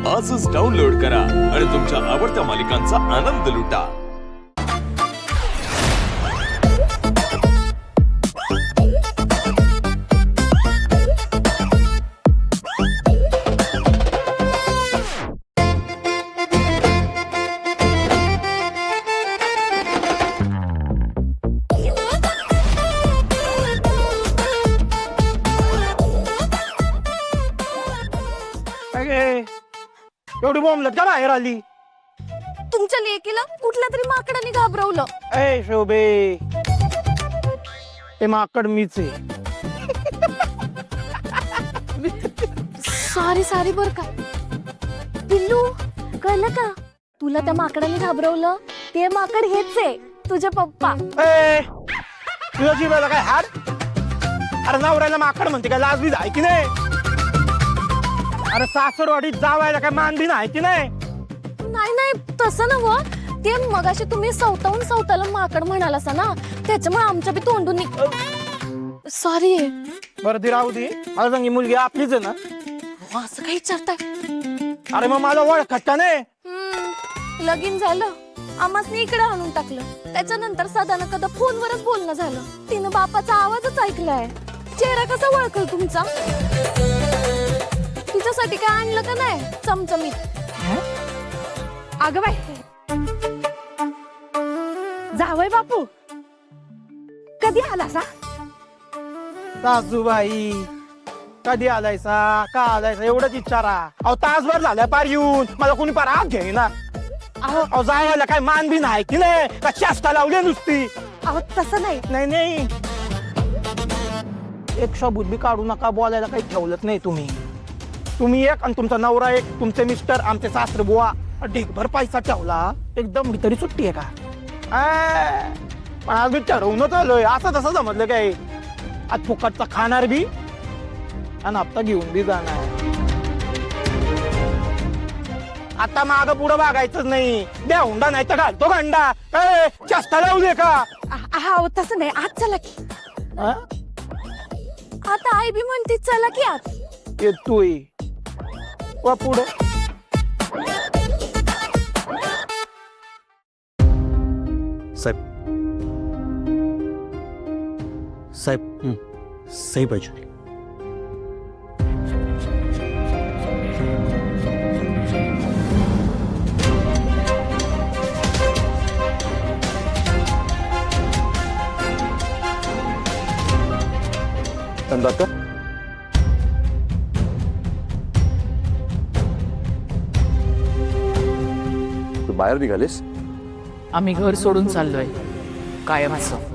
आजच डाउनलोड करा आणि तुमच्या आवडत्या मालिकांचा आनंद लुटा। एवढी बोंबलत का बाहेर आली? तुमच्या लेकीला कुठल्या तरी माकडाने घाबरवलं। ए शोभे, ते माकड मीच आहे। सॉरी बर का पिल्लू, कळलं का तुला त्या माकडाने घाबरवलं? ते माकड हेच आहे तुझे पप्पा। ए तुझ्या जीवाला काय हाड? अरे नवऱ्याला माकड म्हणते काय? लाज बीज आहे की नाही? अरे सासरवाडीत जावायला काय मान बिन आहे की नाही? नाही तसं नव्ह, ते मगाशी तुम्ही सवताला माकड म्हणाला ना, त्याच्यामुळे आमच्या बी तोंडून सॉरी। बरं ती राहू दे, मला सांगी मुलगी आपलीच आहे ना? असं काही विचारताय? अरे मग माझा ओळखत का नाही? लगीन झालं, आम्हासनी इकडे आणून टाकलं, त्याच्यानंतर सदानं कदा फोनवरच बोलणं झालं। तिनं बापाचा आवाजच ऐकलाय, चेहरा कसा ओळखल तुमचा? तिच्यासाठी काय आणलं का नाही चमचमीत? अगं बाई, जावई बापू कधी आला सा? सासूबाई कधी आलायसा, का आलायसा एवढंच विचारा। अहो तासभर झालं पार येऊन, मला कोणी पार आग घेईना। अहो जायला काय मान बिन आहे की नाही? का शास्ता लावली नुसती? अहो तसं नाही। नाही एक शब्द बी काढू नका, बोलायला काही ठेवलंच नाही तुम्ही। तुम्ही एक आणि तुमचा नवरा एक, तुमचे मिस्टर, आमचे सासरे बुवा ढीकभर पैसा ठेवला, एकदम तरी सुट्टी आहे का? पण आज मी ठरवूनच आलोय, असं तसं जमतलं काय? आज फुकटचा खाणार बी आणि हप्ता घेऊन बी जाणार। आता माग पुढं बघायचंच नाही, द्या हुंडा नाही तर घालतो गंडा। जास्त लावू का? अहो तसं नाही, आज चला की। आता आई बी म्हणते चला की आज येतोय वा पुढं। साहेब सही पाहिजे। तू बाहेर निघालीस? आम्ही घर सोडून चाललोय कायम असं।